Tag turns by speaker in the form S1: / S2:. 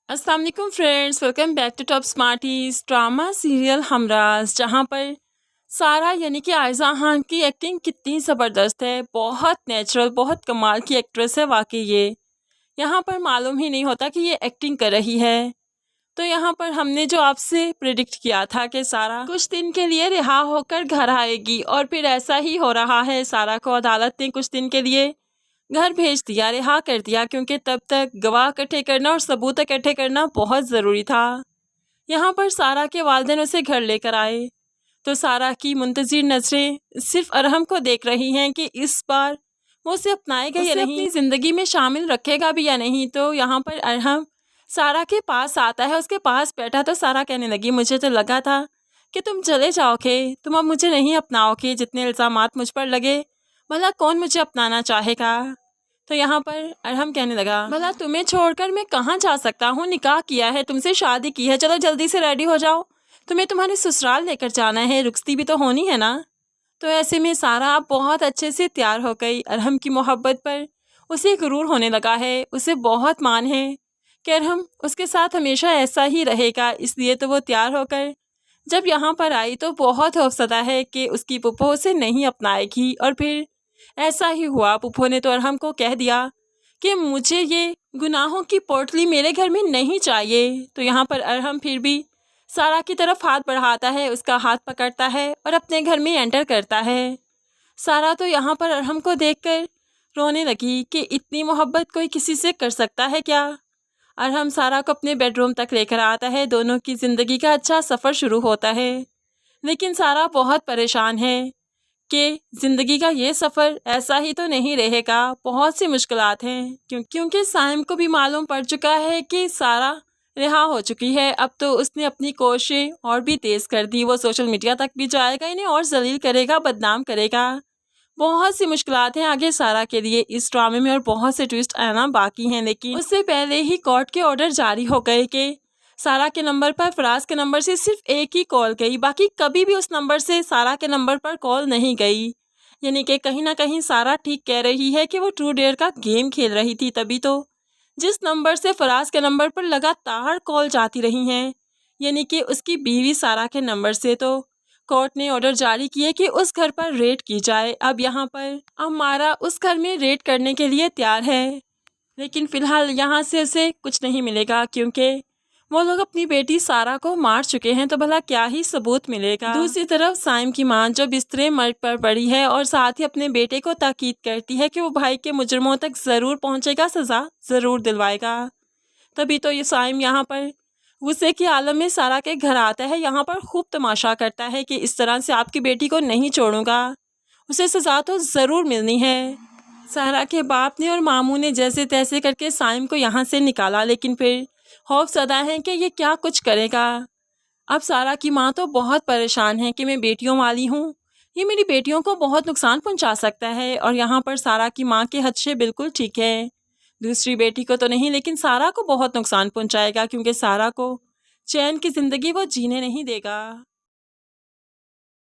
S1: अस्सलाम वालेकुम friends, welcome back to Top Smarties. Drama serial Humraaz, जहाँ पर सारा यानी कि आयज़ा खान की एक्टिंग कितनी ज़बरदस्त है। बहुत नेचुरल, बहुत कमाल की एक्ट्रेस है वाकई ये। यहाँ पर मालूम ही नहीं होता कि ये एक्टिंग कर रही है। तो यहाँ पर हमने जो आपसे प्रिडिक्ट किया था कि सारा कुछ दिन के लिए रिहा होकर घर आएगी, और फिर ऐसा ही हो रहा है। सारा को अदालत ने कुछ दिन के लिए घर भेज दिया, रिहा कर दिया, क्योंकि तब तक गवाह इकट्ठे करना और सबूत इकट्ठे करना बहुत ज़रूरी था। यहाँ पर सारा के वालिदैन उसे घर लेकर आए तो सारा की मुंतज़िर नज़रें सिर्फ अरहम को देख रही हैं कि इस बार वो उसे अपनाएगा या नहीं, अपनी ज़िंदगी में शामिल रखेगा भी या नहीं। तो यहाँ पर अरहम सारा के पास आता है, उसके पास बैठा तो सारा कहने लगी, मुझे तो लगा था कि तुम चले जाओगे, तुम अब मुझे नहीं अपनाओगे। जितने इल्ज़ामात मुझ पर लगे, भला कौन मुझे अपनाना चाहेगा। तो यहाँ पर अरहम कहने लगा, भला तुम्हें छोड़कर मैं कहाँ जा सकता हूँ, निकाह किया है, तुमसे शादी की है, चलो जल्दी से रेडी हो जाओ, तुम्हें तुम्हारे ससुराल लेकर जाना है, रुखसती भी तो होनी है ना। तो ऐसे में सारा बहुत अच्छे से तैयार हो गई। अरहम की मोहब्बत पर उसे गुरूर होने लगा है, उसे बहुत मान है कि अरहम उसके साथ हमेशा ऐसा ही रहेगा। इसलिए तो वो तैयार होकर जब यहाँ पर आई तो बहुत खौफज़दा है कि उसकी पुप्पो उसे नहीं अपनाएगी। और फिर ऐसा ही हुआ। पुप्पो ने तो अरहम को कह दिया कि मुझे ये गुनाहों की पोटली मेरे घर में नहीं चाहिए। तो यहाँ पर अरहम फिर भी सारा की तरफ हाथ बढ़ाता है, उसका हाथ पकड़ता है और अपने घर में एंटर करता है। सारा तो यहाँ पर अरहम को देखकर रोने लगी कि इतनी मोहब्बत कोई किसी से कर सकता है क्या। अरहम सारा को अपने बेडरूम तक लेकर आता है, दोनों की ज़िंदगी का अच्छा सफ़र शुरू होता है। लेकिन सारा बहुत परेशान है कि ज़िंदगी का ये सफ़र ऐसा ही तो नहीं रहेगा, बहुत सी मुश्किलात हैं। क्योंकि साइम को भी मालूम पड़ चुका है कि सारा रिहा हो चुकी है। अब तो उसने अपनी कोशिशें और भी तेज़ कर दी, वो सोशल मीडिया तक भी जाएगा, इन्हें और जलील करेगा, बदनाम करेगा। बहुत सी मुश्किलात हैं आगे सारा के लिए इस ड्रामे में, और बहुत से ट्विस्ट आना बाकी हैं। लेकिन उससे पहले ही कोर्ट के ऑर्डर जारी हो गए कि सारा के नंबर पर फराज के नंबर से सिर्फ एक ही कॉल गई, बाकी कभी भी उस नंबर से सारा के नंबर पर कॉल नहीं गई। यानी कि कहीं ना कहीं सारा ठीक कह रही है कि वो ट्रू डेयर का गेम खेल रही थी। तभी तो जिस नंबर से फराज के नंबर पर लगातार कॉल जाती रही हैं, यानी कि उसकी बीवी सारा के नंबर से, तो कोर्ट ने ऑर्डर जारी किए कि उस घर पर रेड की जाए। अब यहाँ पर अमारा उस घर में रेड करने के लिए तैयार है, लेकिन फ़िलहाल यहाँ से उसे कुछ नहीं मिलेगा, क्योंकि वो लोग अपनी बेटी सारा को मार चुके हैं। तो भला क्या ही सबूत मिलेगा। दूसरी तरफ साइम की मां जो बिस्तरे मर्ग पर पड़ी है और साथ ही अपने बेटे को ताकीद करती है कि वो भाई के मुजरमों तक ज़रूर पहुंचेगा, सज़ा ज़रूर दिलवाएगा। तभी तो ये साइम यहाँ पर गुस्से के आलम में सारा के घर आता है, यहाँ पर खूब तमाशा करता है कि इस तरह से आपकी बेटी को नहीं छोड़ूंगा, उसे सज़ा तो ज़रूर मिलनी है। सारा के बाप ने और मामू ने जैसे तैसे करके साइम को यहाँ से निकाला, लेकिन फिर खौफज़दा है कि ये क्या कुछ करेगा। अब सारा की माँ तो बहुत परेशान है कि मैं बेटियों वाली हूँ, ये मेरी बेटियों को बहुत नुकसान पहुँचा सकता है। और यहाँ पर सारा की माँ के हद से बिल्कुल ठीक है, दूसरी बेटी को तो नहीं, लेकिन सारा को बहुत नुकसान पहुँचाएगा, क्योंकि सारा को चैन की ज़िंदगी वो जीने नहीं देगा।